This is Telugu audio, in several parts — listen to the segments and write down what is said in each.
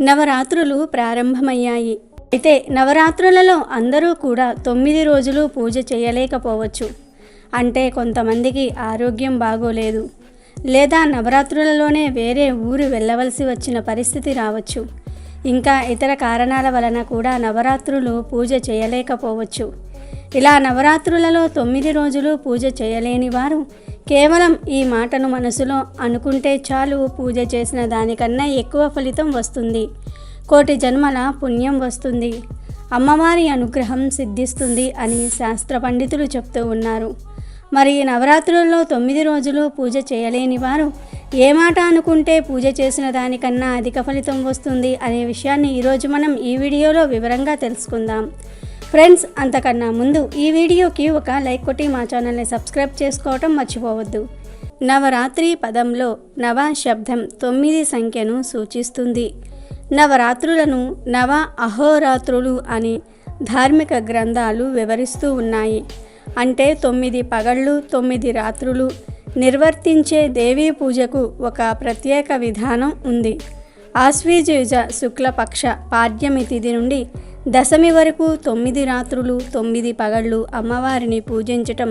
నవరాత్రులు ప్రారంభమయ్యాయి. అయితే నవరాత్రులలో అందరూ కూడా 9 రోజులు పూజ చేయలేకపోవచ్చు. అంటే కొంతమందికి ఆరోగ్యం బాగోలేదు, లేదా నవరాత్రులలోనే వేరే ఊరు వెళ్ళవలసి వచ్చిన పరిస్థితి రావచ్చు. ఇంకా ఇతర కారణాల వలన కూడా నవరాత్రులు పూజ చేయలేకపోవచ్చు. ఇలా నవరాత్రులలో 9 రోజులు పూజ చేయలేని వారు కేవలం ఈ మాటను మనసులో అనుకుంటే చాలు, పూజ చేసిన దానికన్నా ఎక్కువ ఫలితం వస్తుంది, కోటి జన్మల పుణ్యం వస్తుంది, అమ్మవారి అనుగ్రహం సిద్ధిస్తుంది అని శాస్త్ర పండితులు చెప్తూ ఉన్నారు. మరి నవరాత్రులలో 9 రోజులు పూజ చేయలేని వారు ఏ మాట అనుకుంటే పూజ చేసిన దానికన్నా అధిక ఫలితం వస్తుంది అనే విషయాన్ని ఈరోజు మనం ఈ వీడియోలో వివరంగా తెలుసుకుందాం. ఫ్రెండ్స్, అంతకన్నా ముందు ఈ వీడియోకి ఒక లైక్ కొట్టి మా ఛానల్ని సబ్స్క్రైబ్ చేసుకోవటం మర్చిపోవద్దు. నవరాత్రి పదంలో నవ శబ్దం 9 సంఖ్యను సూచిస్తుంది. నవరాత్రులను నవ అహోరాత్రులు అని ధార్మిక గ్రంథాలు వివరిస్తూ ఉన్నాయి. అంటే 9 పగళ్ళు 9 రాత్రులు నిర్వర్తించే దేవీ పూజకు ఒక ప్రత్యేక విధానం ఉంది. ఆశ్వీజ శుక్లపక్ష పాడ్యమి తిథి నుండి దశమి వరకు 9 రాత్రులు 9 పగళ్ళు అమ్మవారిని పూజించటం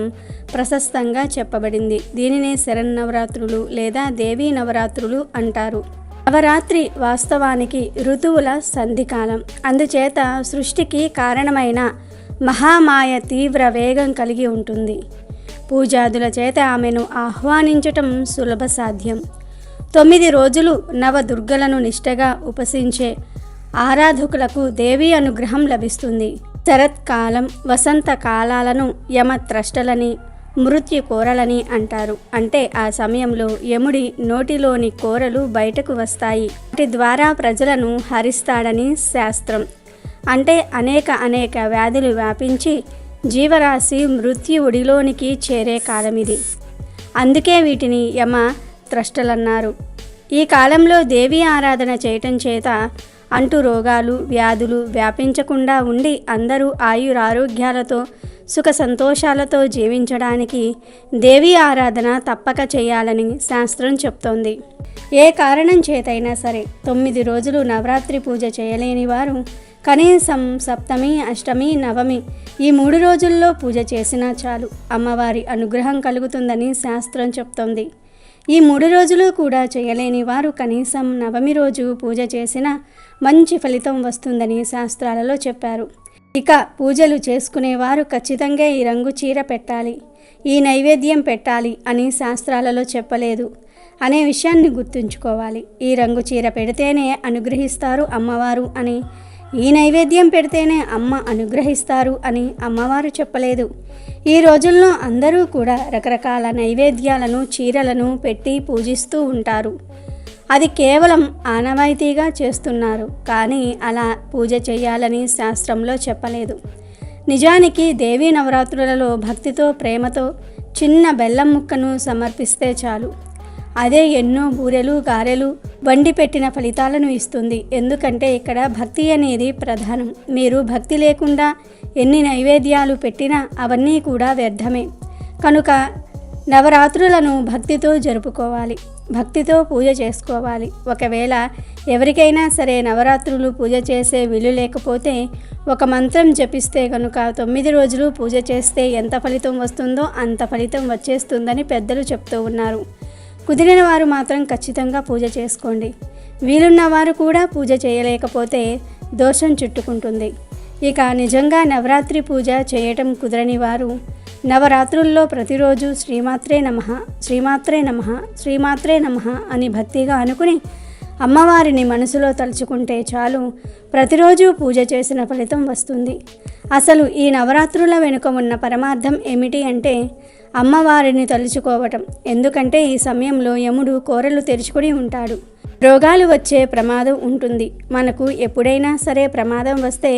ప్రశస్తంగా చెప్పబడింది. దీనినే శరన్నవరాత్రులు లేదా దేవీ నవరాత్రులు అంటారు. నవరాత్రి వాస్తవానికి ఋతువుల సంధికాలం. అందుచేత సృష్టికి కారణమైన మహామాయ తీవ్ర వేగం కలిగి ఉంటుంది. పూజాదుల చేత ఆమెను ఆహ్వానించటం సులభ సాధ్యం. 9 రోజులు నవదుర్గలను నిష్టగా ఉపాసించే ఆరాధకులకు దేవీ అనుగ్రహం లభిస్తుంది. శరత్కాలం వసంత కాలాలను యమత్రష్టలని మృత్యు కోరలని అంటారు. అంటే ఆ సమయంలో యముడి నోటిలోని కోరలు బయటకు వస్తాయి. వాటి ద్వారా ప్రజలను హరిస్తాడని శాస్త్రం. అంటే అనేక వ్యాధులు వ్యాపించి జీవరాశి మృత్యువుడిలోనికి చేరే కాలమిది. అందుకే వీటిని యమ త్రష్టలన్నారు. ఈ కాలంలో దేవీ ఆరాధన చేయటం చేత అంటు రోగాలు వ్యాధులు వ్యాపించకుండా ఉండి అందరూ ఆయురారోగ్యాలతో సుఖ సంతోషాలతో జీవించడానికి దేవీ ఆరాధన తప్పక చేయాలని శాస్త్రం చెప్తోంది. ఏ కారణం చేతైనా సరే 9 రోజులు నవరాత్రి పూజ చేయలేని వారు కనీసం సప్తమి అష్టమి నవమి ఈ 3 రోజుల్లో పూజ చేసినా చాలు, అమ్మవారి అనుగ్రహం కలుగుతుందని శాస్త్రం చెప్తోంది. ఈ 3 రోజులు కూడా చేయలేని వారు కనీసం నవమి రోజు పూజ చేసినా మంచి ఫలితం వస్తుందని శాస్త్రాలలో చెప్పారు. ఇక పూజలు చేసుకునేవారు ఖచ్చితంగా ఈ రంగు చీర పెట్టాలి, ఈ నైవేద్యం పెట్టాలి అని శాస్త్రాలలో చెప్పలేదు అనే విషయాన్ని గుర్తుంచుకోవాలి. ఈ రంగు చీర పెడితేనే అనుగ్రహిస్తారు అమ్మవారు అని, ఈ నైవేద్యం పెడితేనే అమ్మ అనుగ్రహిస్తారు అని అమ్మవారు చెప్పలేదు. ఈ రోజుల్లో అందరూ కూడా రకరకాల నైవేద్యాలను చీరలను పెట్టి పూజిస్తూ ఉంటారు. అది కేవలం ఆనవాయితీగా చేస్తున్నారు, కానీ అలా పూజ చేయాలని శాస్త్రంలో చెప్పలేదు. నిజానికి దేవీ నవరాత్రులలో భక్తితో ప్రేమతో చిన్న బెల్లం ముక్కను సమర్పిస్తే చాలు, అదే ఎన్నో బూరెలు గారెలు వండి పెట్టిన ఫలితాలను ఇస్తుంది. ఎందుకంటే ఇక్కడ భక్తి అనేది ప్రధానం. మీరు భక్తి లేకుండా ఎన్ని నైవేద్యాలు పెట్టినా అవన్నీ కూడా వ్యర్థమే. కనుక నవరాత్రులను భక్తితో జరుపుకోవాలి, భక్తితో పూజ చేసుకోవాలి. ఒకవేళ ఎవరికైనా సరే నవరాత్రులు పూజ చేసే వీలు లేకపోతే ఒక మంత్రం జపిస్తే కనుక 9 రోజులు పూజ చేస్తే ఎంత ఫలితం వస్తుందో అంత ఫలితం వచ్చేస్తుందని పెద్దలు చెప్తూ ఉన్నారు. కుదిరిన వారు మాత్రం ఖచ్చితంగా పూజ చేసుకోండి. వీలున్న వారు కూడా పూజ చేయలేకపోతే దోషం చుట్టుకుంటుంది. ఇక నిజంగా నవరాత్రి పూజ చేయటం కుదరని వారు నవరాత్రుల్లో ప్రతిరోజు శ్రీమాత్రే నమః శ్రీమాత్రే నమః శ్రీమాత్రే నమః అని భక్తిగా అనుకుని అమ్మవారిని మనసులో తలుచుకుంటే చాలు, ప్రతిరోజు పూజ చేసిన ఫలితం వస్తుంది. అసలు ఈ నవరాత్రుల వెనుక ఉన్న పరమార్థం ఏమిటి అంటే అమ్మవారిని తలుచుకోవటం. ఎందుకంటే ఈ సమయంలో యముడు కోరలు తెరుచుకొని ఉంటాడు, రోగాలు వచ్చే ప్రమాదం ఉంటుంది. మనకు ఎప్పుడైనా సరే ప్రమాదం వస్తే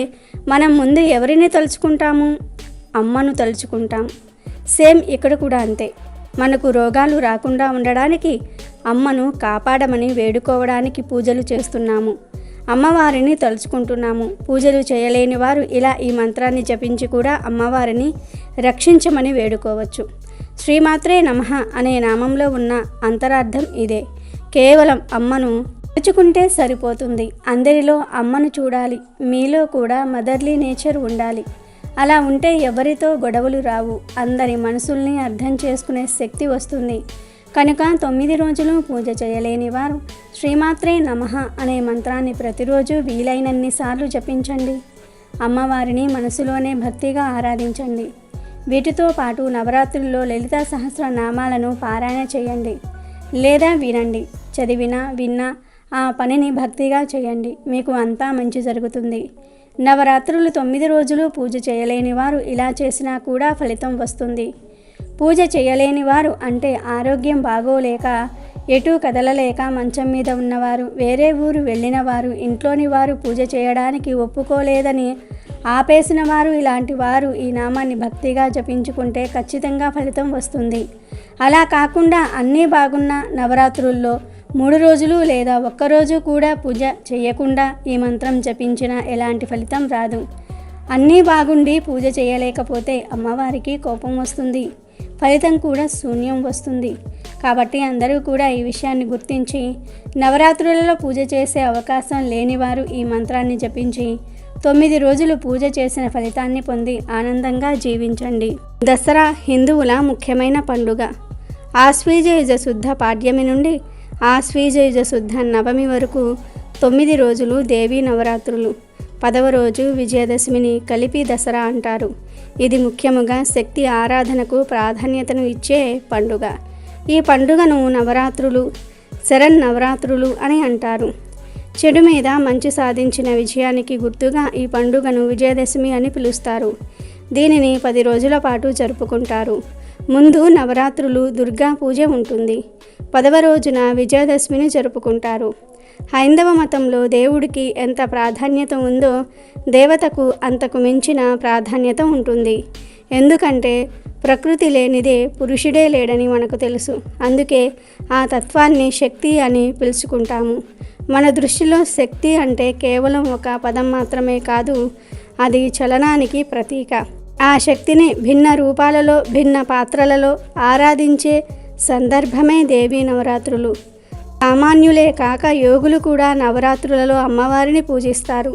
మనం ముందు ఎవరిని తలుచుకుంటాము? అమ్మను తలుచుకుంటాం. సేమ్ ఇక్కడ కూడా అంతే. మనకు రోగాలు రాకుండా ఉండడానికి అమ్మను కాపాడమని వేడుకోవడానికి పూజలు చేస్తున్నాము, అమ్మవారిని తలుచుకుంటున్నాము. పూజలు చేయలేని వారు ఇలా ఈ మంత్రాన్ని జపించి కూడా అమ్మవారిని రక్షించమని వేడుకోవచ్చు. శ్రీమాత్రే నమః అనే నామంలో ఉన్న అంతరార్థం ఇదే. కేవలం అమ్మను పిలుచుకుంటే సరిపోతుంది. అందరిలో అమ్మను చూడాలి. మీలో కూడా మదర్లీ నేచర్ ఉండాలి. అలా ఉంటే ఎవరితో గొడవలు రావు. అందరి మనసుల్ని అర్థం చేసుకునే శక్తి వస్తుంది. కనుక 9 రోజులు పూజ చేయలేని వారు శ్రీమాత్రే నమః అనే మంత్రాన్ని ప్రతిరోజు వీలైనన్ని సార్లు జపించండి. అమ్మవారిని మనసులోనే భక్తిగా ఆరాధించండి. వీటితో పాటు నవరాత్రుల్లో లలితా సహస్రనామాలను పారాయణ చేయండి లేదా వినండి. చదివినా విన్నా ఆ పనిని భక్తిగా చేయండి. మీకు అంతా మంచి జరుగుతుంది. నవరాత్రులు 9 రోజులు పూజ చేయలేని వారు ఇలా చేసినా కూడా ఫలితం వస్తుంది. పూజ చేయలేని వారు అంటే ఆరోగ్యం బాగోలేక, ఎటూ కదలలేక మంచం మీద ఉన్నవారు, వేరే ఊరు వెళ్ళిన వారు, ఇంట్లోని వారు పూజ చేయడానికి ఒప్పుకోలేదని ఆపేసిన వారు, ఇలాంటి వారు ఈ నామాన్ని భక్తిగా జపించుకుంటే ఖచ్చితంగా ఫలితం వస్తుంది. అలా కాకుండా అన్నీ బాగున్న నవరాత్రుల్లో 3 రోజులు లేదా ఒక్కరోజు కూడా పూజ చేయకుండా ఈ మంత్రం జపించినా ఎలాంటి ఫలితం రాదు. అన్నీ బాగుండి పూజ చేయలేకపోతే అమ్మవారికి కోపం వస్తుంది. ఫలితం కూడా శూన్యం వస్తుంది. కాబట్టి అందరూ కూడా ఈ విషయాన్ని గుర్తించి నవరాత్రులలో పూజ చేసే అవకాశం లేనివారు ఈ మంత్రాన్ని జపించి 9 రోజులు పూజ చేసిన ఫలితాన్ని పొంది ఆనందంగా జీవించండి. దసరా హిందువుల ముఖ్యమైన పండుగ. ఆశ్వీజయుజ శుద్ధ పాడ్యమి నుండి ఆశ్వీజయుజ శుద్ధ నవమి వరకు 9 రోజులు దేవీ నవరాత్రులు. 10వ రోజు విజయదశమిని కలిపి దసరా అంటారు. ఇది ముఖ్యముగా శక్తి ఆరాధనకు ప్రాధాన్యతను ఇచ్చే పండుగ. ఈ పండుగను నవరాత్రులు, శరన్నవరాత్రులు అని అంటారు. చెడు మీద మంచి సాధించిన విజయానికి గుర్తుగా ఈ పండుగను విజయదశమి అని పిలుస్తారు. దీనిని 10 రోజుల పాటు జరుపుకుంటారు. ముందు నవరాత్రులు దుర్గా పూజ ఉంటుంది. 10వ రోజున విజయదశమిని జరుపుకుంటారు. హైందవ మతంలో దేవుడికి ఎంత ప్రాధాన్యత ఉందో దేవతకు అంతకు మించిన ప్రాధాన్యత ఉంటుంది. ఎందుకంటే ప్రకృతి లేనిదే పురుషుడే లేడని మనకు తెలుసు. అందుకే ఆ తత్వాన్ని శక్తి అని పిలుచుకుంటాము. మన దృష్టిలో శక్తి అంటే కేవలం ఒక పదం మాత్రమే కాదు, అది చలనానికి ప్రతీక. ఆ శక్తిని భిన్న రూపాలలో, భిన్న పాత్రలలో ఆరాధించే సందర్భమే దేవీ నవరాత్రులు. సామాన్యులే కాక యోగులు కూడా నవరాత్రులలో అమ్మవారిని పూజిస్తారు.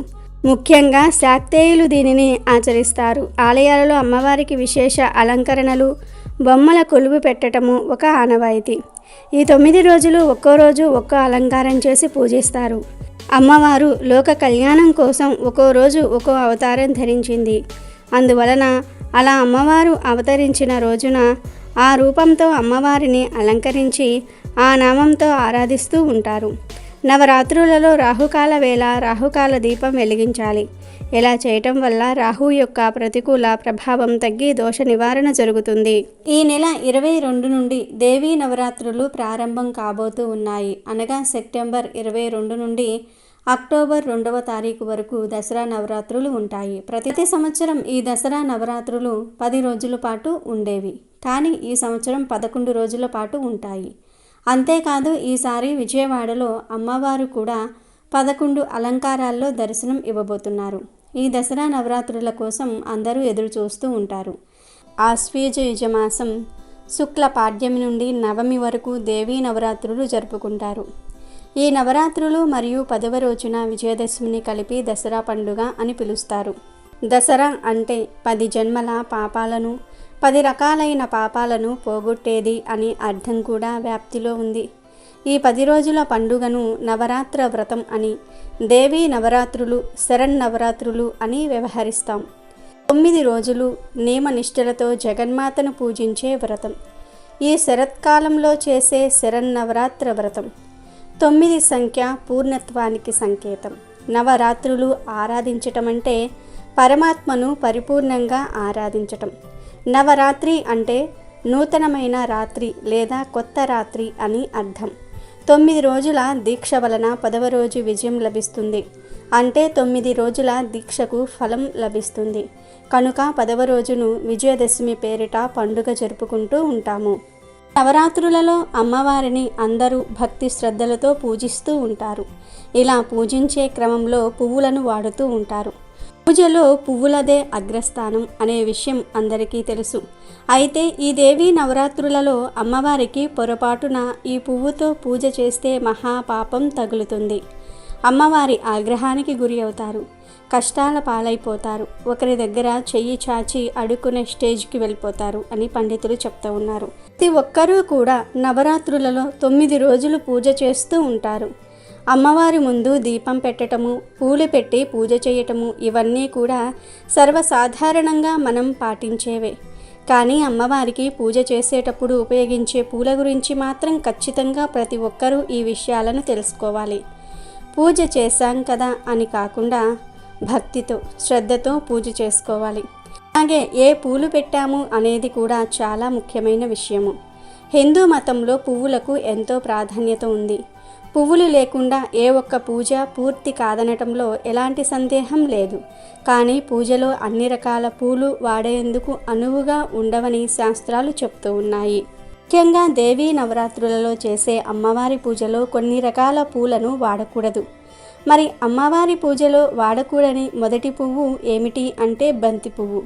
ముఖ్యంగా శాక్తేయులు దీనిని ఆచరిస్తారు. ఆలయాలలో అమ్మవారికి విశేష అలంకరణలు, బొమ్మల కొలువు పెట్టడము ఒక ఆనవాయితీ. ఈ 9 రోజులు ఒక్కో రోజు ఒక్కో అలంకారం చేసి పూజిస్తారు. అమ్మవారు లోక కళ్యాణం కోసం ఒక్కో రోజు ఒక్కో అవతారం ధరించింది. అందువలన అలా అమ్మవారు అవతరించిన రోజున ఆ రూపంతో అమ్మవారిని అలంకరించి ఆ నామంతో ఆరాధిస్తూ ఉంటారు. నవరాత్రులలో రాహుకాల వేళ రాహుకాల దీపం వెలిగించాలి. ఇలా చేయటం వల్ల రాహు యొక్క ప్రతికూల ప్రభావం తగ్గి దోష నివారణ జరుగుతుంది. ఈ నెల 22 నుండి దేవీ నవరాత్రులు ప్రారంభం కాబోతూ ఉన్నాయి. అనగా సెప్టెంబర్ 22 నుండి అక్టోబర్ 2వ తారీఖు వరకు దసరా నవరాత్రులు ఉంటాయి. ప్రతి సంవత్సరం ఈ దసరా నవరాత్రులు 10 రోజుల పాటు ఉండేవి. కానీ ఈ సంవత్సరం 11 రోజుల పాటు ఉంటాయి. అంతేకాదు ఈసారి విజయవాడలో అమ్మవారు కూడా 11 అలంకారాల్లో దర్శనం ఇవ్వబోతున్నారు. ఈ దసరా నవరాత్రుల కోసం అందరూ ఎదురు చూస్తూ ఉంటారు. ఆశ్వయుజ మాసం శుక్ల పాడ్యమి నుండి నవమి వరకు దేవీ నవరాత్రులు జరుపుకుంటారు. ఈ నవరాత్రులు మరియు 10వ రోజున విజయదశమిని కలిపి దసరా పండుగ అని పిలుస్తారు. దసరా అంటే 10 జన్మల పాపాలను, 10 రకాలైన పాపాలను పోగొట్టేది అని అర్థం కూడా వ్యాప్తిలో ఉంది. ఈ 10 రోజుల పండుగను నవరాత్ర వ్రతం అని, దేవీ నవరాత్రులు, శరన్నవరాత్రులు అని వ్యవహరిస్తాం. 9 రోజులు నియమనిష్టలతో జగన్మాతను పూజించే వ్రతం. ఈ శరత్కాలంలో చేసే శరన్నవరాత్ర వ్రతం. 9 సంఖ్య పూర్ణత్వానికి సంకేతం. నవరాత్రులు ఆరాధించటం అంటే పరమాత్మను పరిపూర్ణంగా ఆరాధించటం. నవరాత్రి అంటే నూతనమైన రాత్రి లేదా కొత్త రాత్రి అని అర్థం. 9 రోజుల దీక్ష వలన 10వ రోజు విజయం లభిస్తుంది. అంటే 9 రోజుల దీక్షకు ఫలం లభిస్తుంది. కనుక 10వ రోజును విజయదశమి పేరిట పండుగ జరుపుకుంటూ ఉంటాము. నవరాత్రులలో అమ్మవారిని అందరూ భక్తి శ్రద్ధలతో పూజిస్తూ ఉంటారు. ఇలా పూజించే క్రమంలో పువ్వులను వాడుతూ ఉంటారు. పూజలో పువ్వులదే అగ్రస్థానం అనే విషయం అందరికీ తెలుసు. అయితే ఈ దేవీ నవరాత్రులలో అమ్మవారికి పొరపాటున ఈ పువ్వుతో పూజ చేస్తే మహాపాపం తగులుతుంది. అమ్మవారి ఆగ్రహానికి గురి అవుతారు, కష్టాల పాలైపోతారు, ఒకరి దగ్గర చెయ్యి చాచి అడుక్కునే స్టేజ్కి వెళ్ళిపోతారు అని పండితులు చెప్తూ ఉన్నారు. ప్రతి ఒక్కరూ కూడా నవరాత్రులలో 9 రోజులు పూజ చేస్తూ ఉంటారు. అమ్మవారి ముందు దీపం పెట్టటము, పూలు పెట్టి పూజ చేయటము ఇవన్నీ కూడా సర్వసాధారణంగా మనం పాటించేవే. కానీ అమ్మవారికి పూజ చేసేటప్పుడు ఉపయోగించే పూల గురించి మాత్రం ఖచ్చితంగా ప్రతి ఒక్కరూ ఈ విషయాలను తెలుసుకోవాలి. పూజ చేశాం కదా అని కాకుండా భక్తితో శ్రద్ధతో పూజ చేసుకోవాలి. అలాగే ఏ పూలు పెట్టాము అనేది కూడా చాలా ముఖ్యమైన విషయము. హిందూ మతంలో పువ్వులకు ఎంతో ప్రాధాన్యత ఉంది. పువ్వులు లేకుండా ఏ ఒక్క పూజ పూర్తి కాదనటంలో ఎలాంటి సందేహం లేదు. కానీ పూజలో అన్ని రకాల పూలు వాడేందుకు అనువుగా ఉండవని శాస్త్రాలు చెప్తూ ఉన్నాయి. ముఖ్యంగా దేవీ నవరాత్రులలో చేసే అమ్మవారి పూజలో కొన్ని రకాల పూలను వాడకూడదు. మరి అమ్మవారి పూజలో వాడకూడని మొదటి పువ్వు ఏమిటి అంటే బంతి పువ్వు.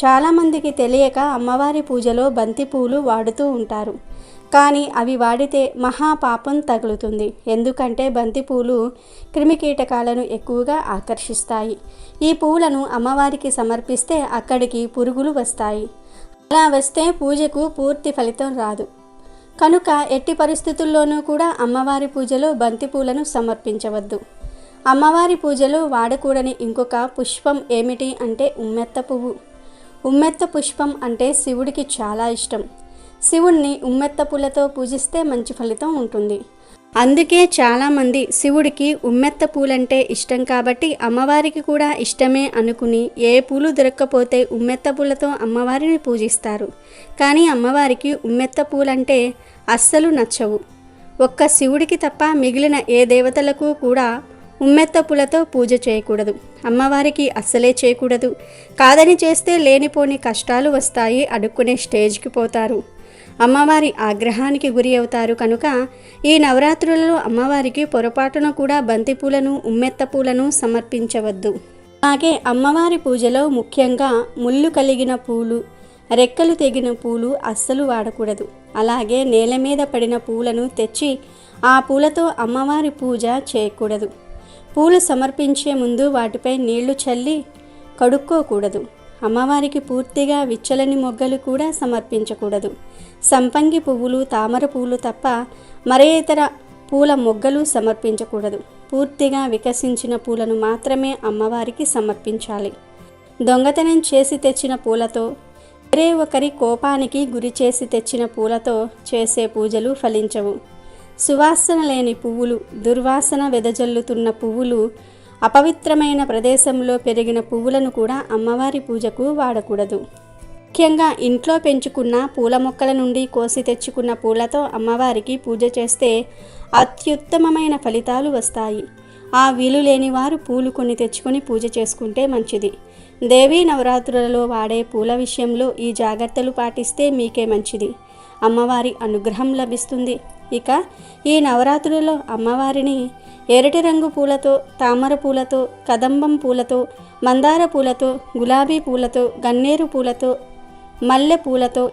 చాలామందికి తెలియక అమ్మవారి పూజలో బంతి పువ్వులు వాడుతూ ఉంటారు. కానీ అవి వాడితే మహాపాపం తగులుతుంది. ఎందుకంటే బంతి పూలు క్రిమికీటకాలను ఎక్కువగా ఆకర్షిస్తాయి. ఈ పువ్వులను అమ్మవారికి సమర్పిస్తే అక్కడికి పురుగులు వస్తాయి. అలా వస్తే పూజకు పూర్తి ఫలితం రాదు. కనుక ఎట్టి పరిస్థితుల్లోనూ కూడా అమ్మవారి పూజలో బంతి పూలను సమర్పించవద్దు. అమ్మవారి పూజలో వాడకూడని ఇంకొక పుష్పం ఏమిటి అంటే ఉమ్మెత్త పువ్వు. ఉమ్మెత్త పుష్పం అంటే శివుడికి చాలా ఇష్టం. శివుణ్ణి ఉమ్మెత్త పూలతో పూజిస్తే మంచి ఫలితం ఉంటుంది. అందుకే చాలామంది శివుడికి ఉమ్మెత్త పూలంటే ఇష్టం కాబట్టి అమ్మవారికి కూడా ఇష్టమే అనుకుని ఏ పూలు దొరక్కపోతే ఉమ్మెత్త పూలతో అమ్మవారిని పూజిస్తారు. కానీ అమ్మవారికి ఉమ్మెత్త పూలంటే అస్సలు నచ్చవు. ఒక్క శివుడికి తప్ప మిగిలిన ఏ దేవతలకు కూడా ఉమ్మెత్త పూలతో పూజ చేయకూడదు. అమ్మవారికి అస్సలే చేయకూడదు. కాదని చేస్తే లేనిపోని కష్టాలు వస్తాయి, అడుక్కునే స్టేజ్కి పోతారు, అమ్మవారి ఆగ్రహానికి గురి అవుతారు. కనుక ఈ నవరాత్రులలో అమ్మవారికి పొరపాటున కూడా బంతిపూలను ఉమ్మెత్త పూలను సమర్పించవద్దు. అలాగే అమ్మవారి పూజలో ముఖ్యంగా ముళ్ళు కలిగిన పూలు, రెక్కలు తెగిన పూలు అస్సలు వాడకూడదు. అలాగే నేల మీద పడిన పూలను తెచ్చి ఆ పూలతో అమ్మవారి పూజ చేయకూడదు. పూలు సమర్పించే ముందు వాటిపై నీళ్లు చల్లి కడుక్కోకూడదు. అమ్మవారికి పూర్తిగా విచ్చలని మొగ్గలు కూడా సమర్పించకూడదు. సంపంగి పువ్వులు, తామర పువ్వులు తప్ప మరే ఇతర పూల మొగ్గలు సమర్పించకూడదు. పూర్తిగా వికసించిన పూలను మాత్రమే అమ్మవారికి సమర్పించాలి. దొంగతనం చేసి తెచ్చిన పూలతో, వేరే ఒకరి కోపానికి గురి చేసి తెచ్చిన పూలతో చేసే పూజలు ఫలించవు. సువాసన లేని పువ్వులు, దుర్వాసన వెదజల్లుతున్న పువ్వులు, అపవిత్రమైన ప్రదేశంలో పెరిగిన పువ్వులను కూడా అమ్మవారి పూజకు వాడకూడదు. ముఖ్యంగా ఇంట్లో పెంచుకున్న పూల మొక్కల నుండి కోసి తెచ్చుకున్న పూలతో అమ్మవారికి పూజ చేస్తే అత్యుత్తమమైన ఫలితాలు వస్తాయి. ఆ వీలు లేని వారు పూలు కొన్ని తెచ్చుకొని పూజ చేసుకుంటే మంచిది. దేవీ నవరాత్రులలో వాడే పూల విషయంలో ఈ జాగ్రత్తలు పాటిస్తే మీకే మంచిది. అమ్మవారి అనుగ్రహం లభిస్తుంది. ఇక ఈ నవరాత్రులలో అమ్మవారిని ఎర్రటి రంగు పూలతో, తామర పూలతో, కదంబం పూలతో, మందార పూలతో, గులాబీ పూలతో, గన్నేరు పూలతో, మల్లె పూలతో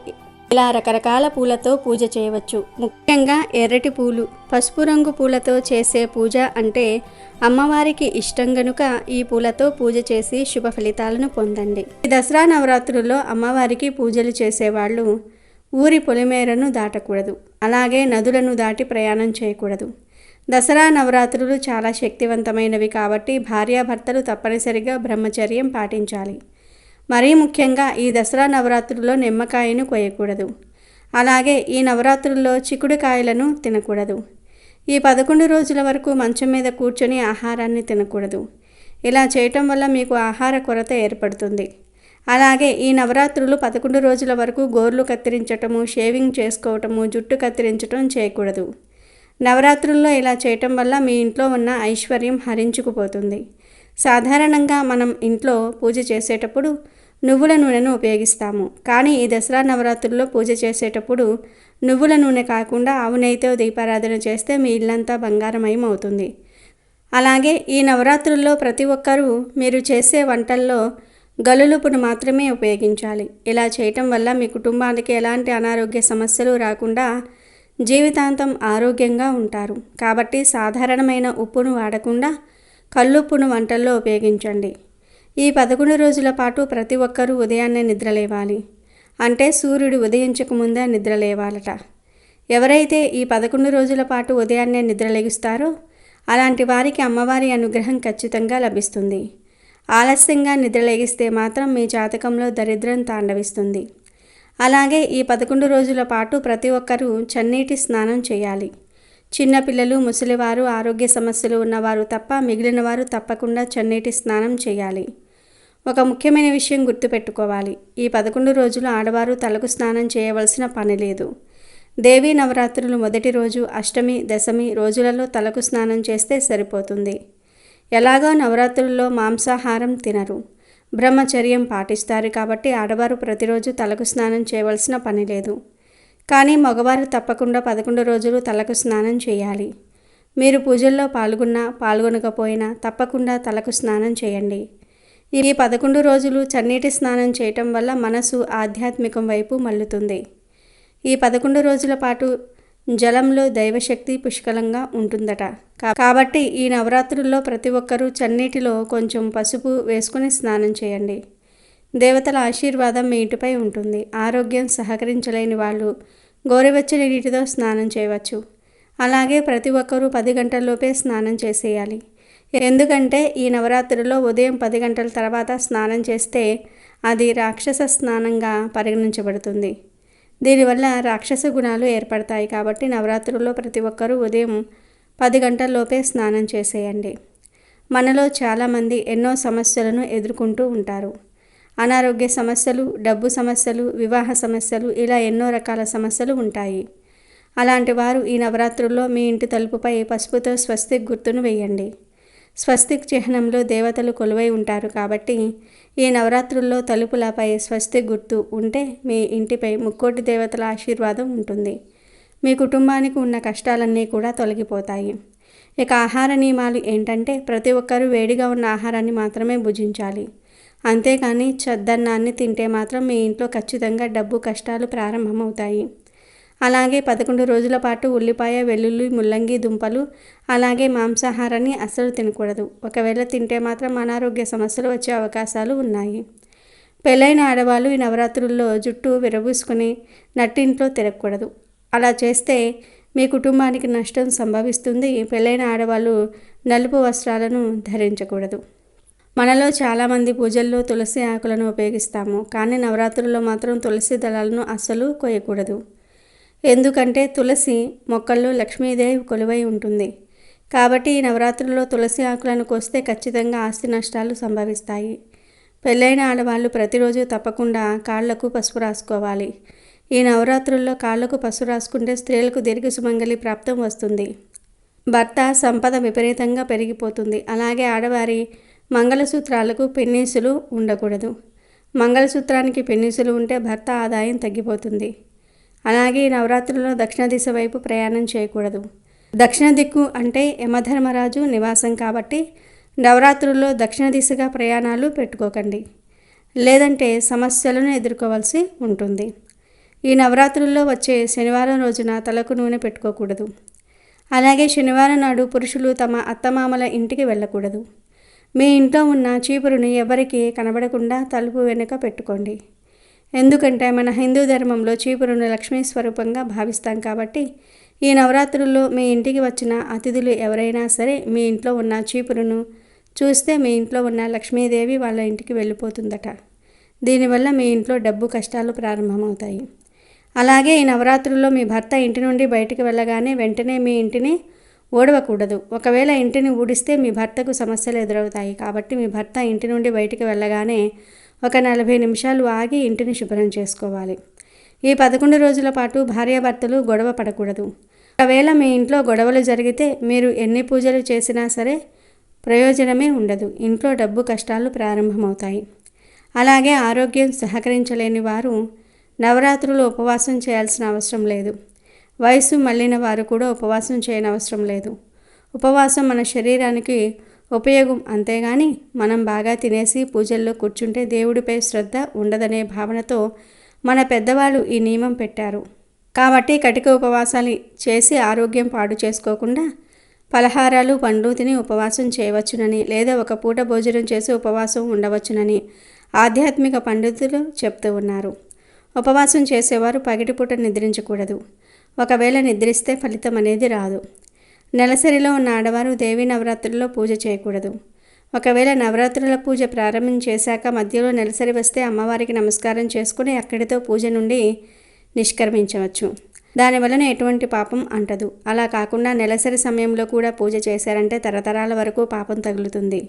ఇలా రకరకాల పూలతో పూజ చేయవచ్చు. ముఖ్యంగా ఎర్రటి పూలు, పసుపు రంగు పూలతో చేసే పూజ అంటే అమ్మవారికి ఇష్టం గనుక ఈ పూలతో పూజ చేసి శుభ ఫలితాలను పొందండి. ఈ దసరా నవరాత్రుల్లో అమ్మవారికి పూజలు చేసేవాళ్ళు ఊరి పొలిమేరను దాటకూడదు. అలాగే నదులను దాటి ప్రయాణం చేయకూడదు. దసరా నవరాత్రులు చాలా శక్తివంతమైనవి కాబట్టి భార్యాభర్తలు తప్పనిసరిగా బ్రహ్మచర్యం పాటించాలి. మరీ ముఖ్యంగా ఈ దసరా నవరాత్రుల్లో నిమ్మకాయను కోయకూడదు. అలాగే ఈ నవరాత్రుల్లో చిక్కుడుకాయలను తినకూడదు. ఈ 11 రోజుల వరకు మంచం మీద కూర్చొని ఆహారాన్ని తినకూడదు. ఇలా చేయటం వల్ల మీకు ఆహార కొరత ఏర్పడుతుంది. అలాగే ఈ నవరాత్రులు 11 రోజుల వరకు గోర్లు కత్తిరించటము, షేవింగ్ చేసుకోవటము, జుట్టు కత్తిరించటం చేయకూడదు. నవరాత్రుల్లో ఇలా చేయటం వల్ల మీ ఇంట్లో ఉన్న ఐశ్వర్యం హరించుకుపోతుంది. సాధారణంగా మనం ఇంట్లో పూజ చేసేటప్పుడు నువ్వుల నూనెను ఉపయోగిస్తాము. కానీ ఈ దసరా నవరాత్రుల్లో పూజ చేసేటప్పుడు నువ్వుల నూనె కాకుండా ఆవు నెయ్యితో దీపారాధన చేస్తే మీ ఇల్లంతా బంగారమయం అవుతుంది. అలాగే ఈ నవరాత్రుల్లో ప్రతి ఒక్కరూ మీరు చేసే వంటల్లో గల్లులుపును మాత్రమే ఉపయోగించాలి. ఇలా చేయటం వల్ల మీ కుటుంబానికి ఎలాంటి అనారోగ్య సమస్యలు రాకుండా జీవితాంతం ఆరోగ్యంగా ఉంటారు. కాబట్టి సాధారణమైన ఉప్పును వాడకుండా కల్లుప్పును వంటల్లో ఉపయోగించండి. ఈ 11 రోజుల పాటు ప్రతి ఒక్కరూ ఉదయాన్నే నిద్రలేవాలి. అంటే సూర్యుడు ఉదయించకముందే నిద్రలేవాలట. ఎవరైతే ఈ 11 రోజుల పాటు ఉదయాన్నే నిద్రలేగుస్తారో అలాంటి వారికి అమ్మవారి అనుగ్రహం ఖచ్చితంగా లభిస్తుంది. ఆలస్యంగా నిద్రలేగిస్తే మాత్రం మీ జాతకంలో దరిద్రం తాండవిస్తుంది. అలాగే ఈ 11 రోజుల పాటు ప్రతి ఒక్కరూ చన్నీటి స్నానం చేయాలి. చిన్నపిల్లలు, ముసలివారు, ఆరోగ్య సమస్యలు ఉన్నవారు తప్ప మిగిలిన వారు తప్పకుండా చన్నీటి స్నానం చేయాలి. ఒక ముఖ్యమైన విషయం గుర్తుపెట్టుకోవాలి. ఈ 11 రోజులు ఆడవారు తలకు స్నానం చేయవలసిన పని లేదు. దేవీ నవరాత్రులు మొదటి రోజు, అష్టమి, దశమి రోజులలో తలకు స్నానం చేస్తే సరిపోతుంది. ఎలాగో నవరాత్రుల్లో మాంసాహారం తినరు, బ్రహ్మచర్యం పాటిస్తారు కాబట్టి ఆడవారు ప్రతిరోజు తలకు స్నానం చేయవలసిన పని లేదు. కానీ మగవారు తప్పకుండా 11 రోజులు తలకు స్నానం చేయాలి. మీరు పూజల్లో పాల్గొన్నా పాల్గొనకపోయినా తప్పకుండా తలకు స్నానం చేయండి. ఈ 11 రోజులు చన్నీటి స్నానం చేయటం వల్ల మనసు ఆధ్యాత్మికం వైపు మల్లుతుంది. ఈ 11 రోజుల పాటు జలంలో దైవశక్తి పుష్కలంగా ఉంటుందట. కాబట్టి ఈ నవరాత్రుల్లో ప్రతి ఒక్కరూ చన్నీటిలో కొంచెం పసుపు వేసుకుని స్నానం చేయండి. దేవతల ఆశీర్వాదం మీ ఇంటిపై ఉంటుంది. ఆరోగ్యం సహకరించలేని వాళ్ళు గోరువెచ్చని నీటితో స్నానం చేయవచ్చు. అలాగే ప్రతి ఒక్కరూ 10 గంటల్లోపే స్నానం చేసేయాలి. ఎందుకంటే ఈ నవరాత్రుల్లో ఉదయం 10 గంటల తర్వాత స్నానం చేస్తే అది రాక్షస స్నానంగా పరిగణించబడుతుంది. దీనివల్ల రాక్షస గుణాలు ఏర్పడతాయి. కాబట్టి నవరాత్రుల్లో ప్రతి ఒక్కరూ ఉదయం 10 గంటల్లోపే స్నానం చేసేయండి. మనలో చాలామంది ఎన్నో సమస్యలను ఎదుర్కొంటూ ఉంటారు. అనారోగ్య సమస్యలు, డబ్బు సమస్యలు, వివాహ సమస్యలు, ఇలా ఎన్నో రకాల సమస్యలు ఉంటాయి. అలాంటి వారు ఈ నవరాత్రుల్లో మీ ఇంటి తలుపుపై పసుపుతో స్వస్తిక్ గుర్తును వేయండి. స్వస్తిక్ చిహ్నంలో దేవతలు కొలువై ఉంటారు కాబట్టి ఈ నవరాత్రుల్లో తలుపులపై స్వస్తిక్ గుర్తు ఉంటే మీ ఇంటిపై ముక్కోటి దేవతల ఆశీర్వాదం ఉంటుంది. మీ కుటుంబానికి ఉన్న కష్టాలన్నీ కూడా తొలగిపోతాయి. ఇక ఆహార నియమాలు ఏంటంటే ప్రతి ఒక్కరూ వేడిగా ఉన్న ఆహారాన్ని మాత్రమే భుజించాలి. అంతేకాని చద్దన్నాన్ని తింటే మాత్రం మీ ఇంట్లో ఖచ్చితంగా డబ్బు కష్టాలు ప్రారంభమవుతాయి. అలాగే 11 రోజుల పాటు ఉల్లిపాయ, వెల్లుల్లి, ముల్లంగి, దుంపలు అలాగే మాంసాహారాన్ని అస్సలు తినకూడదు. ఒకవేళ తింటే మాత్రం అనారోగ్య సమస్యలు వచ్చే అవకాశాలు ఉన్నాయి. పెళ్ళైన ఆడవాళ్ళు ఈ నవరాత్రుల్లో జుట్టు విరబూసుకుని నట్టింట్లో తిరగకూడదు. అలా చేస్తే మీ కుటుంబానికి నష్టం సంభవిస్తుంది. పెళ్ళైన ఆడవాళ్ళు నలుపు వస్త్రాలను ధరించకూడదు. మనలో చాలామంది పూజల్లో తులసి ఆకులను ఉపయోగిస్తాము. కానీ నవరాత్రుల్లో మాత్రం తులసి దళాలను అస్సలు కోయకూడదు. ఎందుకంటే తులసి మొక్కల్లో లక్ష్మీదేవి కొలువై ఉంటుంది. కాబట్టి ఈ నవరాత్రుల్లో తులసి ఆకులను కోస్తే ఖచ్చితంగా ఆస్తి నష్టాలు సంభవిస్తాయి. పెళ్ళైన ఆడవాళ్ళు ప్రతిరోజు తప్పకుండా కాళ్లకు పసుపు రాసుకోవాలి. ఈ నవరాత్రుల్లో కాళ్లకు పసుపు రాసుకుంటే స్త్రీలకు దీర్ఘ సుమంగళి ప్రాప్తం వస్తుంది. భర్త సంపద విపరీతంగా పెరిగిపోతుంది. అలాగే ఆడవారి మంగళసూత్రాలకు పెన్నీసులు ఉండకూడదు. మంగళసూత్రానికి పెన్నీసులు ఉంటే భర్త ఆదాయం తగ్గిపోతుంది. అలాగే నవరాత్రుల్లో దక్షిణ దిశ వైపు ప్రయాణం చేయకూడదు. దక్షిణ దిక్కు అంటే యమధర్మరాజు నివాసం కాబట్టి నవరాత్రుల్లో దక్షిణ దిశగా ప్రయాణాలు పెట్టుకోకండి. లేదంటే సమస్యలను ఎదుర్కోవాల్సి ఉంటుంది. ఈ నవరాత్రుల్లో వచ్చే శనివారం రోజున తలకు నూనె పెట్టుకోకూడదు. అలాగే శనివారం నాడు పురుషులు తమ అత్తమామల ఇంటికి వెళ్ళకూడదు. మీ ఇంట్లో ఉన్న చీపురుని ఎవరికి కనబడకుండా తలుపు వెనుక పెట్టుకోండి. ఎందుకంటే మన హిందూ ధర్మంలో చీపురును లక్ష్మీ స్వరూపంగా భావిస్తాం కాబట్టి ఈ నవరాత్రుల్లో మీ ఇంటికి వచ్చిన అతిథులు ఎవరైనా సరే మీ ఇంట్లో ఉన్న చీపురును చూస్తే మీ ఇంట్లో ఉన్న లక్ష్మీదేవి వాళ్ళ ఇంటికి వెళ్ళిపోతుందట. దీనివల్ల మీ ఇంట్లో డబ్బు కష్టాలు ప్రారంభమవుతాయి. అలాగే ఈ నవరాత్రుల్లో మీ భర్త ఇంటి నుండి బయటికి వెళ్ళగానే వెంటనే మీ ఇంటిని ఊడవకూడదు. ఒకవేళ ఇంటిని ఊడిస్తే మీ భర్తకు సమస్యలు ఎదురవుతాయి. కాబట్టి మీ భర్త ఇంటి నుండి బయటికి వెళ్ళగానే ఒక 40 నిమిషాలు ఆగి ఇంటిని శుభ్రం చేసుకోవాలి. ఈ 11 రోజుల పాటు భార్యాభర్తలు గొడవ పడకూడదు. ఒకవేళ మీ ఇంట్లో గొడవలు జరిగితే మీరు ఎన్ని పూజలు చేసినా సరే ప్రయోజనమే ఉండదు. ఇంట్లో డబ్బు కష్టాలు ప్రారంభమవుతాయి. అలాగే ఆరోగ్యం సహకరించలేని వారు నవరాత్రులు ఉపవాసం చేయాల్సిన అవసరం లేదు. వయసు మళ్ళిన వారు కూడా ఉపవాసం చేయనవసరం లేదు. ఉపవాసం మన శరీరానికి ఉపయోగం. అంతేగాని మనం బాగా తినేసి పూజల్లో కూర్చుంటే దేవుడిపై శ్రద్ధ ఉండదనే భావనతో మన పెద్దవాళ్ళు ఈ నియమం పెట్టారు. కాబట్టి కటిక ఉపవాసాలు చేసి ఆరోగ్యం పాడు చేసుకోకుండా పలహారాలు పండ్లు తిని ఉపవాసం చేయవచ్చునని, లేదా ఒక పూట భోజనం చేసి ఉపవాసం ఉండవచ్చునని ఆధ్యాత్మిక పండితులు చెప్తూ ఉన్నారు. ఉపవాసం చేసేవారు పగటిపూట నిద్రించకూడదు. ఒకవేళ నిద్రిస్తే ఫలితం అనేది రాదు. నెలసరిలో ఉన్న ఆడవారు దేవీ నవరాత్రుల్లో పూజ చేయకూడదు. ఒకవేళ నవరాత్రుల పూజ ప్రారంభం చేశాక మధ్యలో నెలసరి వస్తే అమ్మవారికి నమస్కారం చేసుకుని అక్కడితో పూజ నుండి నిష్క్రమించవచ్చు. దానివలన ఎటువంటి పాపం అంటదు. అలా కాకుండా నెలసరి సమయంలో కూడా పూజ చేశారంటే తరతరాల వరకు పాపం తగులుతుంది.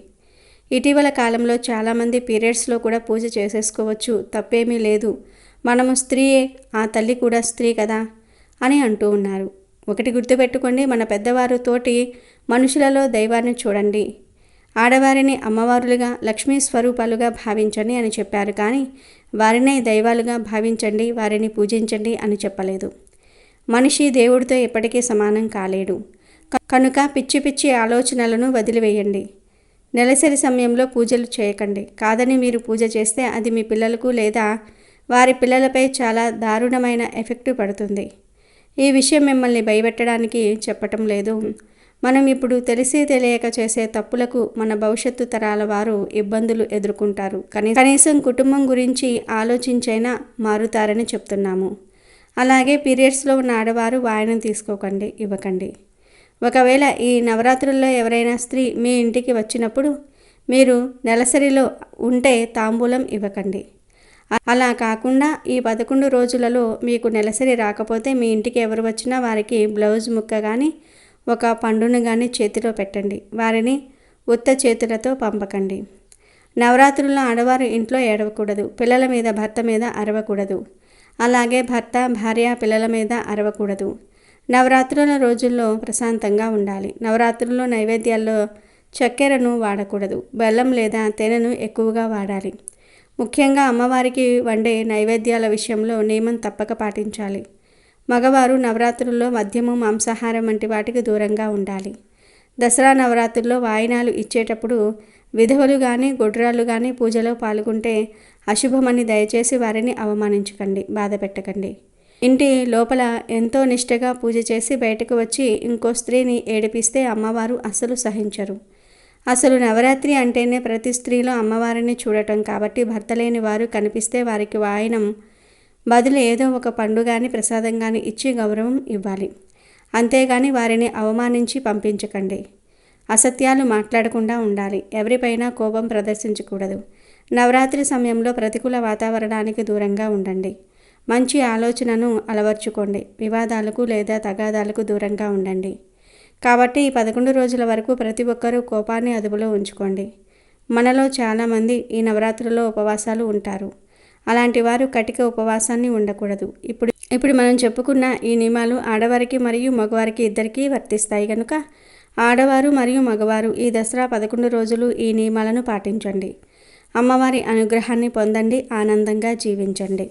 ఇటీవల కాలంలో చాలామంది పీరియడ్స్లో కూడా పూజ చేసేసుకోవచ్చు, తప్పేమీ లేదు, మనము స్త్రీయే, ఆ తల్లి కూడా స్త్రీ కదా అని అంటూ ఉన్నారు. ఒకటి గుర్తుపెట్టుకోండి, మన పెద్దవారు తోటి మనుషులలో దైవాన్ని చూడండి, ఆడవారిని అమ్మవారులుగా లక్ష్మీ స్వరూపాలుగా భావించండి అని చెప్పారు. కానీ వారినే దైవాలుగా భావించండి, వారిని పూజించండి అని చెప్పలేదు. మనిషి దేవుడితో ఎప్పటికీ సమానం కాలేడు. కనుక పిచ్చి పిచ్చి ఆలోచనలను వదిలివేయండి. నెలసరి సమయంలో పూజలు చేయకండి. కాదని మీరు పూజ చేస్తే అది మీ పిల్లలకు లేదా వారి పిల్లలపై చాలా దారుణమైన ఎఫెక్ట్ పడుతుంది. ఈ విషయం మిమ్మల్ని భయపెట్టడానికి చెప్పటం లేదు. మనం ఇప్పుడు తెలిసి తెలియక చేసే తప్పులకు మన భవిష్యత్తు తరాల వారు ఇబ్బందులు ఎదుర్కొంటారు. కనీసం కుటుంబం గురించి ఆలోచించైనా మారుతారని చెప్తున్నాము. అలాగే పీరియడ్స్లో ఉన్న ఆడవారు వాయనం తీసుకోకండి, ఇవ్వకండి. ఒకవేళ ఈ నవరాత్రుల్లో ఎవరైనా స్త్రీ మీ ఇంటికి వచ్చినప్పుడు మీరు నెలసరిలో ఉంటే తాంబూలం ఇవ్వకండి. అలా కాకుండా ఈ 11 రోజులలో మీకు నెలసరి రాకపోతే మీ ఇంటికి ఎవరు వచ్చినా వారికి బ్లౌజ్ ముక్క కానీ ఒక పండును కానీ చేతిలో పెట్టండి. వారిని ఉత్త చేతులతో పంపకండి. నవరాత్రుల్లో ఆడవారు ఇంట్లో ఏడవకూడదు. పిల్లల మీద భర్త మీద అరవకూడదు. అలాగే భర్త భార్య పిల్లల మీద అరవకూడదు. నవరాత్రుల రోజుల్లో ప్రశాంతంగా ఉండాలి. నవరాత్రుల్లో నైవేద్యాల్లో చక్కెరను వాడకూడదు. బెల్లం లేదా తేనెను ఎక్కువగా వాడాలి. ముఖ్యంగా అమ్మవారికి వండే నైవేద్యాల విషయంలో నియమం తప్పక పాటించాలి. మగవారు నవరాత్రుల్లో మద్యము మాంసాహారం వంటి వాటికి దూరంగా ఉండాలి. దసరా నవరాత్రుల్లో వాయినాలు ఇచ్చేటప్పుడు విధవలు కానీ గొడ్రాళ్ళు కానీ పూజలో పాల్గొంటే అశుభమని దయచేసి వారిని అవమానించకండి, బాధ పెట్టకండి. ఇంటి లోపల ఎంతో నిష్టగా పూజ చేసి బయటకు వచ్చి ఇంకో స్త్రీని ఏడిపిస్తే అమ్మవారు అసలు సహించరు. అసలు నవరాత్రి అంటేనే ప్రతి స్త్రీలో అమ్మవారిని చూడటం కాబట్టి భర్త లేని వారు కనిపిస్తే వారికి వాయనం బదులు ఏదో ఒక పండు కానీ ప్రసాదం కానీ ఇచ్చి గౌరవం ఇవ్వాలి. అంతేగాని వారిని అవమానించి పంపించకండి. అసత్యాలు మాట్లాడకుండా ఉండాలి. ఎవరిపైనా కోపం ప్రదర్శించకూడదు. నవరాత్రి సమయంలో ప్రతికూల వాతావరణానికి దూరంగా ఉండండి. మంచి ఆలోచనను అలవర్చుకోండి. వివాదాలకు లేదా తగాదాలకు దూరంగా ఉండండి. కాబట్టి ఈ 11 రోజుల వరకు ప్రతి ఒక్కరూ కోపాన్ని అదుపులో ఉంచుకోండి. మనలో చాలామంది ఈ నవరాత్రుల్లో ఉపవాసాలు ఉంటారు. అలాంటి వారు కటిక ఉపవాసాన్ని ఉండకూడదు. ఇప్పుడు మనం చెప్పుకున్న ఈ నియమాలు ఆడవారికి మరియు మగవారికి ఇద్దరికీ వర్తిస్తాయి కనుక ఆడవారు మరియు మగవారు ఈ దసరా 11 రోజులు ఈ నియమాలను పాటించండి. అమ్మవారి అనుగ్రహాన్ని పొందండి, ఆనందంగా జీవించండి.